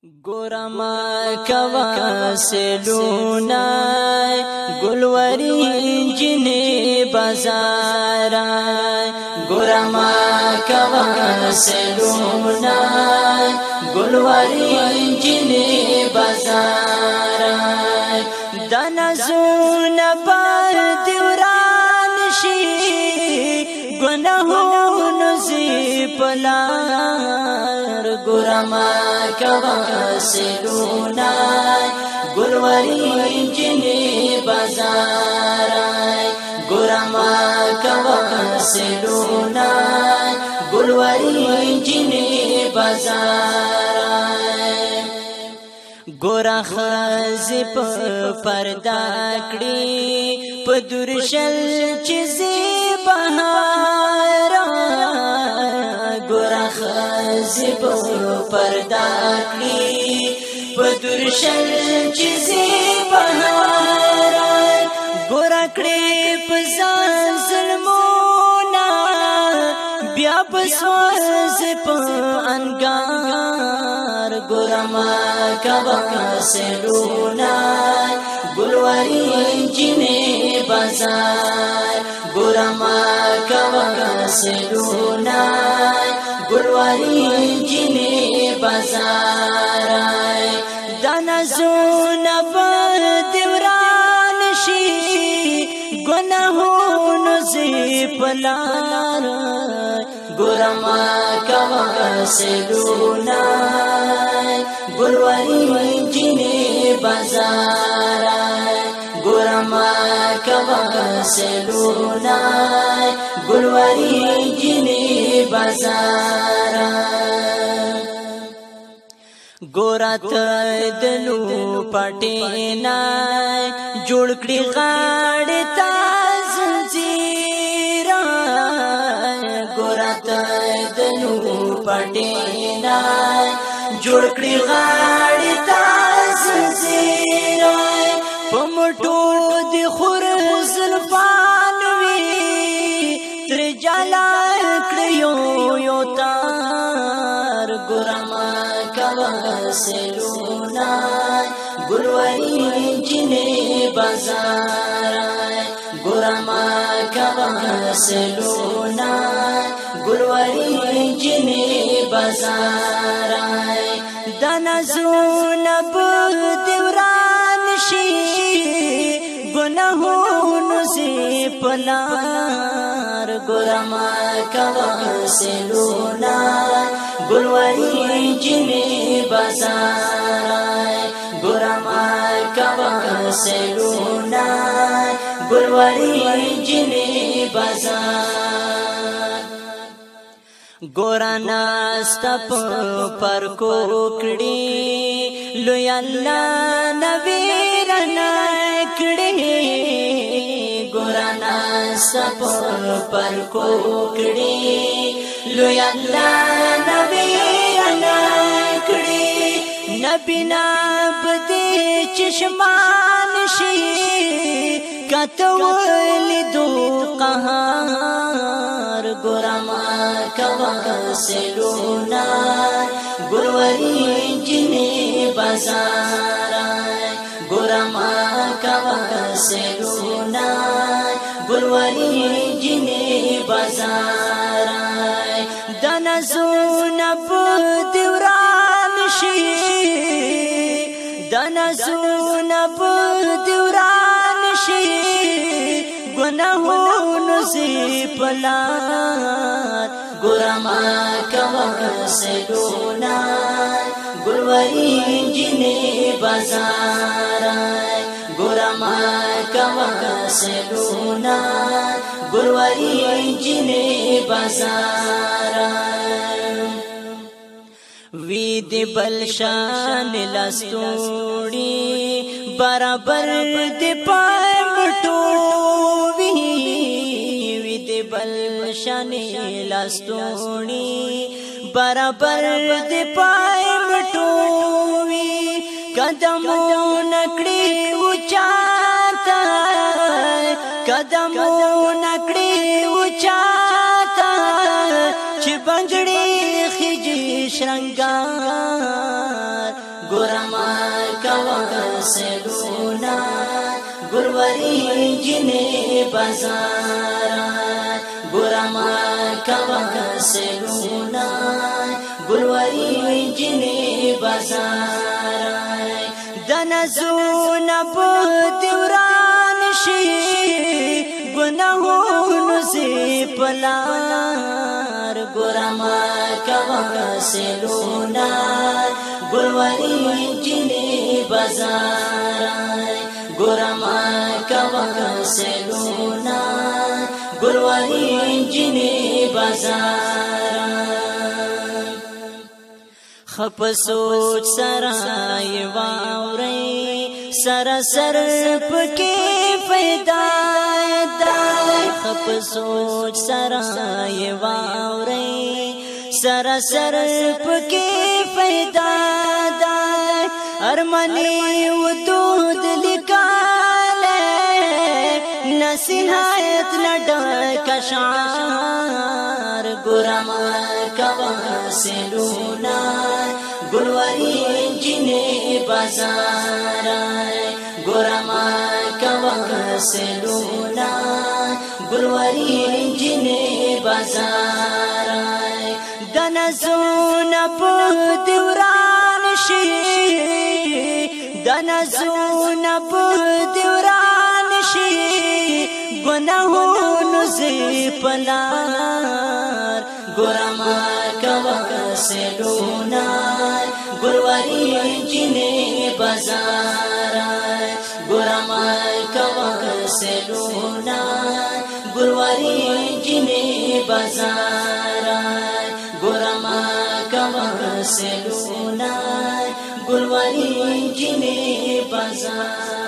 گورما کوا سلونا گلوری جنی بازارا گورما کوا سلونا گلوری جنی بازارا دنزون پر دیوران شی گناہون زی پلار گورما کوا سلونا گلوری جنی بازارا گورما کوا سلونا گلوری جنی بازارا گورا خزی پردا کړي په درشل چیزی بهارا گورا خزی پردا کړي په درشل چیزی بهارا گورا کړي په ځان ظلمونه بیا بسوز په انګار گورما کوا سلونا گلوری جنی بازار گورما کوا سلونا گلوری جنی بازار دنزون پر دیوران شی گناہون زی پلار گورما کوا سلونا گلوری جنی بازارا گورما کوا سلونا گلوری جنی بازارا گورات دلو پټینا جوړ کړي غاړې تا زنجیر گورات دلو پټینا جوړ کړي غاړې تا زنجیر په مټو د خور زلفان وي تر جلا کړیو یو تار گورما کوا سلونا گلوری جنی بازارا گورما کوا سلونا گلوری جنی بازارا دنزون پر دیوران شی گناہون زی پلار گورما کوا سلونا گلوری جنی بازارا گورما کوا سلونا گلوری جنی بازار گورانا ستپ پر کو کړي لوی الله نویرنا کړي گورانا ستپ پر کو کړي لوی الله نویرنا کړي نبی نا بده چشمان شي کتول دو قهار گورما کوا سلونا گلوری جنی بازارا گورما کوا سلونا گلوری جنی بازارا دنزون پر دیوران شي دنزون پر دیوران شي گناہون زی پلار گورما کوا سلونا گلوری جنی بازارا گورما کوا سلونا گلوری جنی بازارا وی دی بلشان لستوڑی برابر دی پای مٹو وی دی بلشان لستوڑی برابر دی پای مٹو وی قدمو نکڑی اچاتا قدمو نکڑی اچاتا چی بنجڑی خیجی شرنگار کوا سلونا گلوری جنې بازار ګورما کوا سلونا گلوری جنې بازار دنزونه په دوران شي گناهونو زی پلار ګورما کوا سلونا گلوری جنې بازار ګورما کوا سلونا گلوری جنې بازار خپ سوچ سرای واوري سراسر پکې پیدا خپ سوچ سرای واوري سراسر پکې پیدا ارمنی ودود لکاله نصیحت لډک شعار ګورما کوا سلونا گلوری جنې بازار ګورما کوا سلونا گلوری جنې بازار دنزونه په دوران شي دنزونه په دوران شي گناهونو زی پلار ګورما کوا سلونا گلوری جنې بازار ګورما کوا سلونا گلوری جنې بازار ګورما کوا سلونا گلوری جنې بازار